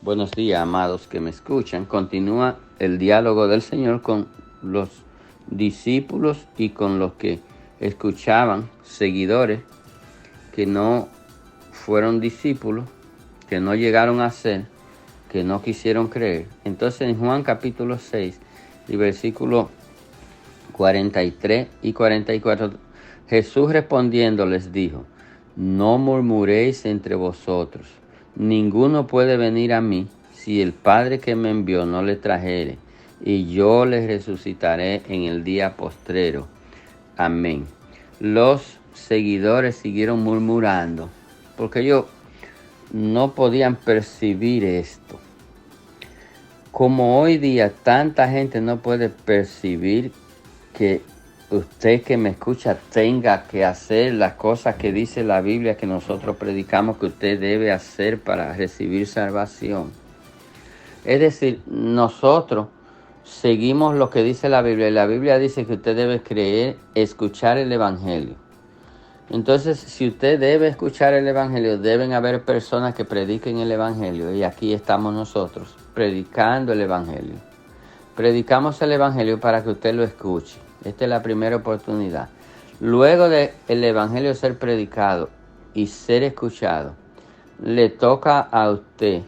Buenos días, amados que me escuchan. Continúa el diálogo del Señor con los discípulos y con los que escuchaban, seguidores que no fueron discípulos, que no llegaron a ser, que no quisieron creer. Entonces en Juan capítulo 6 y versículos 43 y 44, Jesús respondiendo les dijo: no murmuréis entre vosotros. Ninguno puede venir a mí si el Padre que me envió no le trajere, y yo les resucitaré en el día postrero. Amén. Los seguidores siguieron murmurando porque ellos no podían percibir esto. Como hoy día tanta gente no puede percibir que usted que me escucha tenga que hacer las cosas que dice la Biblia que nosotros predicamos que usted debe hacer para recibir salvación. Es decir, nosotros seguimos lo que dice la Biblia, y la Biblia dice que usted debe creer, escuchar el Evangelio. Entonces, si usted debe escuchar el Evangelio, deben haber personas que prediquen el Evangelio, y aquí estamos nosotros, predicando el Evangelio. Predicamos el Evangelio para que usted lo escuche. Esta es la primera oportunidad. Luego de el Evangelio ser predicado y ser escuchado, le toca a usted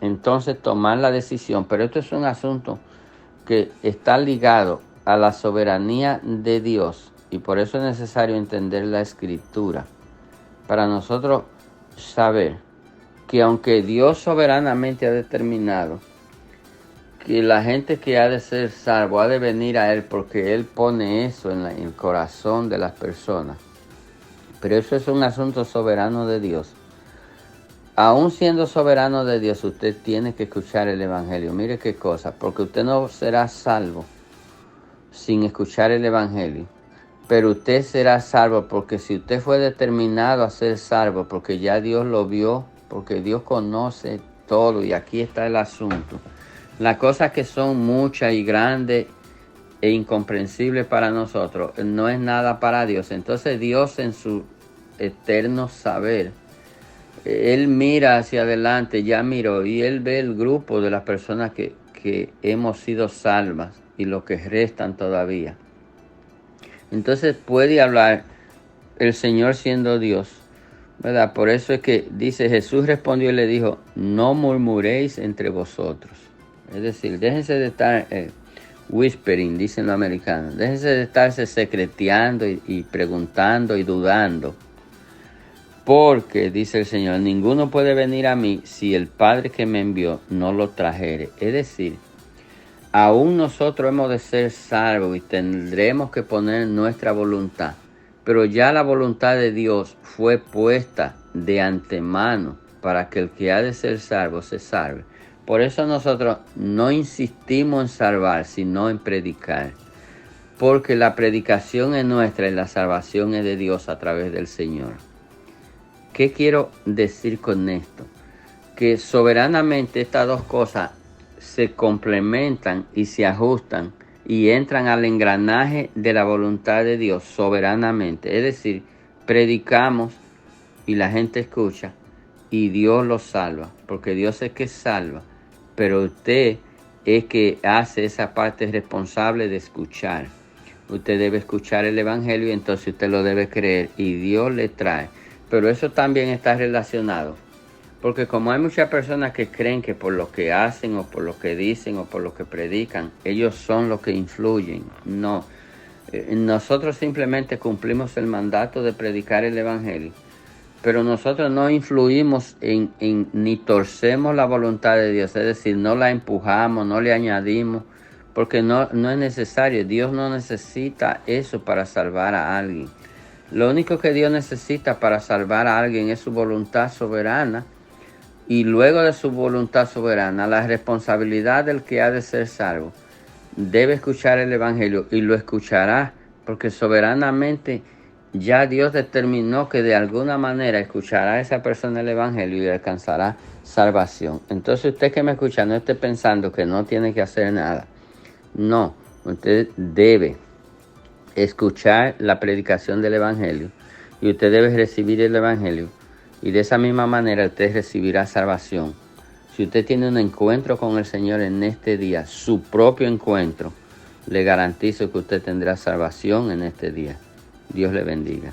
entonces tomar la decisión. Pero esto es un asunto que está ligado a la soberanía de Dios, y por eso es necesario entender la Escritura para nosotros saber que aunque Dios soberanamente ha determinado que la gente que ha de ser salvo ha de venir a Él porque Él pone eso en el corazón de las personas. Pero eso es un asunto soberano de Dios. Aún siendo soberano de Dios, usted tiene que escuchar el Evangelio. Mire qué cosa, porque usted no será salvo sin escuchar el Evangelio. Pero usted será salvo porque si usted fue determinado a ser salvo, porque ya Dios lo vio, porque Dios conoce todo, y aquí está el asunto. Las cosas que son muchas y grandes e incomprensibles para nosotros, no es nada para Dios. Entonces Dios en su eterno saber, Él mira hacia adelante, ya miró, y Él ve el grupo de las personas que hemos sido salvas y los que restan todavía. Entonces puede hablar el Señor siendo Dios, ¿verdad? Por eso es que dice, Jesús respondió y le dijo: no murmuréis entre vosotros. Es decir, déjense de estar whispering, dicen los americanos. Déjense de estarse secreteando y preguntando y dudando. Porque, dice el Señor, ninguno puede venir a mí si el Padre que me envió no lo trajere. Es decir, aún nosotros hemos de ser salvos y tendremos que poner nuestra voluntad. Pero ya la voluntad de Dios fue puesta de antemano para que el que ha de ser salvo se salve. Por eso nosotros no insistimos en salvar, sino en predicar. Porque la predicación es nuestra y la salvación es de Dios a través del Señor. ¿Qué quiero decir con esto? Que soberanamente estas dos cosas se complementan y se ajustan y entran al engranaje de la voluntad de Dios soberanamente. Es decir, predicamos y la gente escucha y Dios los salva, porque Dios es que salva, pero usted es que hace esa parte responsable de escuchar. Usted debe escuchar el Evangelio y entonces usted lo debe creer y Dios le trae. Pero eso también está relacionado, porque como hay muchas personas que creen que por lo que hacen o por lo que dicen o por lo que predican, ellos son los que influyen. No, nosotros simplemente cumplimos el mandato de predicar el Evangelio, pero nosotros no influimos ni torcemos la voluntad de Dios, es decir, no la empujamos, no le añadimos, porque no es necesario. Dios no necesita eso para salvar a alguien. Lo único que Dios necesita para salvar a alguien es su voluntad soberana, y luego de su voluntad soberana, la responsabilidad del que ha de ser salvo debe escuchar el Evangelio, y lo escuchará porque soberanamente ya Dios determinó que de alguna manera escuchará a esa persona el Evangelio y alcanzará salvación. Entonces usted que me escucha, no esté pensando que no tiene que hacer nada. No, usted debe escuchar la predicación del Evangelio y usted debe recibir el Evangelio, y de esa misma manera usted recibirá salvación. Si usted tiene un encuentro con el Señor en este día, su propio encuentro, le garantizo que usted tendrá salvación en este día. Dios le bendiga.